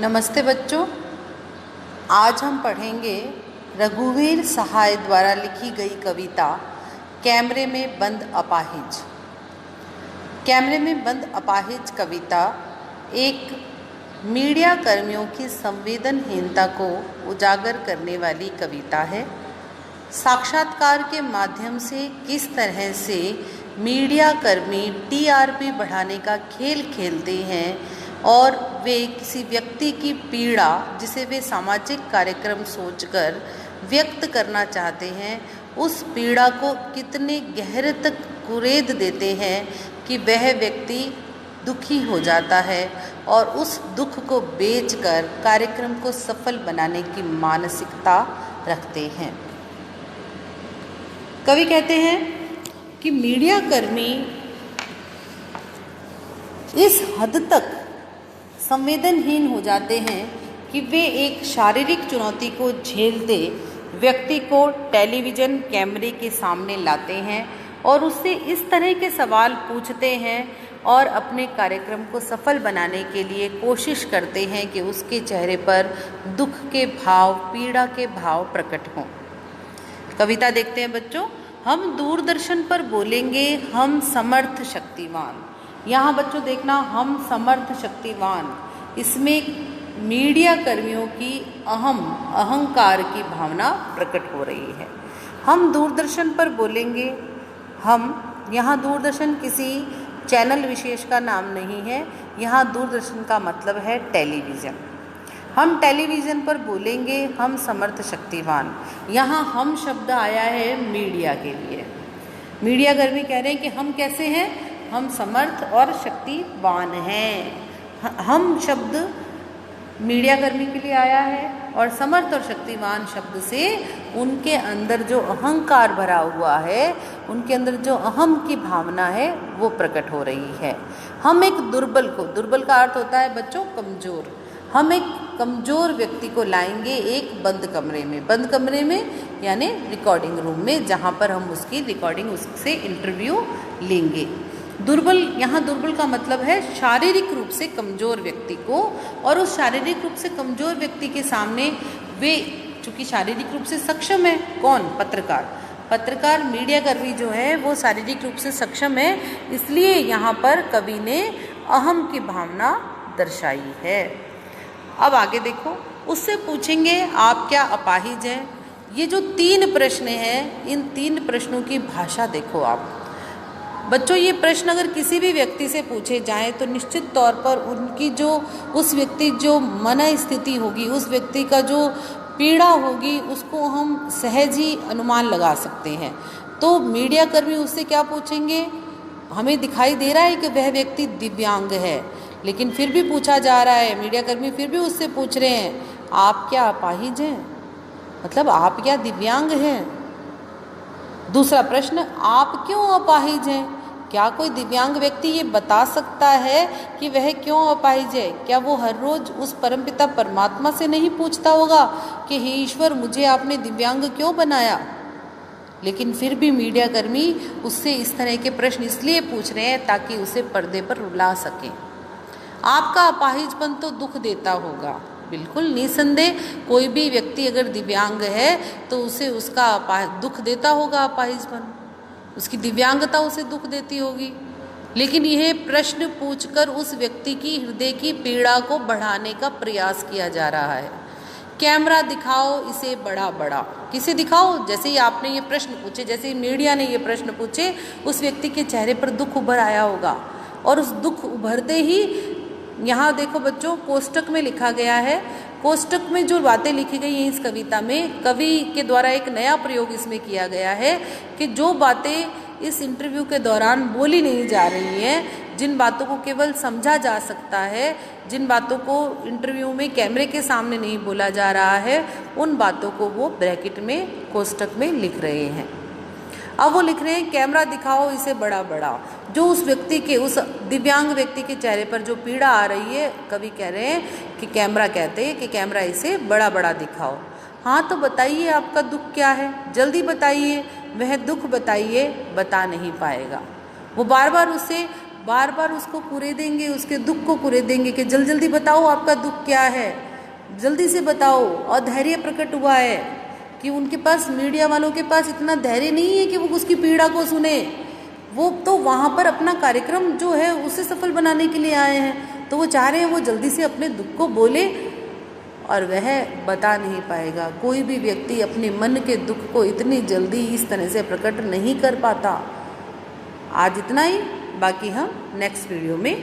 नमस्ते बच्चों। आज हम पढ़ेंगे रघुवीर सहाय द्वारा लिखी गई कविता कैमरे में बंद अपाहिज। कैमरे में बंद अपाहिज कविता एक मीडिया कर्मियों की संवेदनहीनता को उजागर करने वाली कविता है। साक्षात्कार के माध्यम से किस तरह से मीडिया कर्मी टीआरपी बढ़ाने का खेल खेलते हैं और वे किसी व्यक्ति की पीड़ा जिसे वे सामाजिक कार्यक्रम सोचकर व्यक्त करना चाहते हैं, उस पीड़ा को कितने गहरे तक कुरेद देते हैं कि वह व्यक्ति दुखी हो जाता है और उस दुख को बेचकर कार्यक्रम को सफल बनाने की मानसिकता रखते हैं। कवि कहते हैं कि मीडिया कर्मी इस हद तक संवेदनहीन हो जाते हैं कि वे एक शारीरिक चुनौती को झेलते व्यक्ति को टेलीविज़न कैमरे के सामने लाते हैं और उससे इस तरह के सवाल पूछते हैं और अपने कार्यक्रम को सफल बनाने के लिए कोशिश करते हैं कि उसके चेहरे पर दुख के भाव, पीड़ा के भाव प्रकट हों। कविता देखते हैं बच्चों। हम दूरदर्शन पर बोलेंगे हम समर्थ शक्तिवान। यहाँ बच्चों देखना, हम समर्थ शक्तिवान, इसमें मीडिया कर्मियों की अहंकार की भावना प्रकट हो रही है। हम दूरदर्शन पर बोलेंगे यहाँ दूरदर्शन किसी चैनल विशेष का नाम नहीं है, यहाँ दूरदर्शन का मतलब है टेलीविज़न। हम टेलीविज़न पर बोलेंगे हम समर्थ शक्तिवान। यहाँ हम शब्द आया है मीडिया के लिए। मीडिया कर्मी कह रहे हैं कि हम कैसे हैं, हम समर्थ और शक्तिवान हैं। हम शब्द मीडिया कर्मी के लिए आया है और समर्थ और शक्तिवान शब्द से उनके अंदर जो अहंकार भरा हुआ है, उनके अंदर जो अहम की भावना है वो प्रकट हो रही है। हम एक दुर्बल का अर्थ होता है बच्चों कमज़ोर। हम एक कमज़ोर व्यक्ति को लाएंगे एक बंद कमरे में यानी रिकॉर्डिंग रूम में, जहाँ पर हम उसकी रिकॉर्डिंग, उससे इंटरव्यू लेंगे। यहाँ दुर्बल का मतलब है शारीरिक रूप से कमज़ोर व्यक्ति को, और उस शारीरिक रूप से कमज़ोर व्यक्ति के सामने वे चूँकि शारीरिक रूप से सक्षम है, कौन? पत्रकार मीडिया कर्मी जो है वो शारीरिक रूप से सक्षम है, इसलिए यहाँ पर कवि ने अहम की भावना दर्शाई है। अब आगे देखो, उससे पूछेंगे आप क्या अपाहिज हैं। ये जो 3 प्रश्न हैं, इन 3 प्रश्नों की भाषा देखो आप बच्चों। ये प्रश्न अगर किसी भी व्यक्ति से पूछे जाएं तो निश्चित तौर पर उनकी उस व्यक्ति जो मन स्थिति होगी, उस व्यक्ति का जो पीड़ा होगी, उसको हम सहज ही अनुमान लगा सकते हैं। तो मीडिया कर्मी उससे क्या पूछेंगे? हमें दिखाई दे रहा है कि वह व्यक्ति दिव्यांग है, लेकिन फिर भी पूछा जा रहा है, मीडिया कर्मी फिर भी उससे पूछ रहे हैं आप क्या अपाहिज हैं, मतलब आप क्या दिव्यांग हैं। दूसरा प्रश्न, आप क्यों अपाहिज हैं? क्या कोई दिव्यांग व्यक्ति ये बता सकता है कि वह क्यों अपाहिज है? क्या वो हर रोज उस परमपिता परमात्मा से नहीं पूछता होगा कि हे ईश्वर, मुझे आपने दिव्यांग क्यों बनाया? लेकिन फिर भी मीडिया कर्मी उससे इस तरह के प्रश्न इसलिए पूछ रहे हैं ताकि उसे पर्दे पर रुला सकें। आपका अपाहिजपन तो दुख देता होगा, बिल्कुल निसंदेह। कोई भी व्यक्ति अगर दिव्यांग है तो उसे उसका दुख देता होगा अपाहिजपन, उसकी दिव्यांगता उसे दुख देती होगी। लेकिन यह प्रश्न पूछकर उस व्यक्ति की हृदय की पीड़ा को बढ़ाने का प्रयास किया जा रहा है। कैमरा दिखाओ इसे बड़ा बड़ा। किसे दिखाओ? जैसे ही आपने ये प्रश्न पूछे, जैसे ही मीडिया ने ये प्रश्न पूछे, उस व्यक्ति के चेहरे पर दुख उभर आया होगा, और उस दुख उभरते ही यहाँ देखो बच्चों, कोष्टक में लिखा गया है। कोष्टक में जो बातें लिखी गई हैं इस कविता में, कवि के द्वारा एक नया प्रयोग इसमें किया गया है कि जो बातें इस इंटरव्यू के दौरान बोली नहीं जा रही हैं, जिन बातों को केवल समझा जा सकता है, जिन बातों को इंटरव्यू में कैमरे के सामने नहीं बोला जा रहा है, उन बातों को वो ब्रैकेट में कोष्टक में लिख रहे हैं। अब वो लिख रहे हैं कैमरा दिखाओ इसे बड़ा बड़ा। जो उस व्यक्ति के, उस दिव्यांग व्यक्ति के चेहरे पर जो पीड़ा आ रही है, कवि कह रहे हैं कि कैमरा कहते हैं कि कैमरा इसे बड़ा बड़ा दिखाओ। हाँ तो बताइए आपका दुख क्या है, जल्दी बताइए। वह दुख बताइए, बता नहीं पाएगा। वो बार बार उसे बार बार उसको कुरेदेंगे, उसके दुख को कुरेदेंगे कि जल्दी बताओ आपका दुख क्या है, जल्दी से बताओ। अधैर्य प्रकट हुआ है कि उनके पास, मीडिया वालों के पास इतना धैर्य नहीं है कि वो उसकी पीड़ा को सुने। वो तो वहाँ पर अपना कार्यक्रम जो है उसे सफल बनाने के लिए आए हैं, तो वो चाह रहे हैं वो जल्दी से अपने दुख को बोले, और वह बता नहीं पाएगा। कोई भी व्यक्ति अपने मन के दुख को इतनी जल्दी इस तरह से प्रकट नहीं कर पाता। आज इतना ही, बाकी हम नेक्स्ट वीडियो में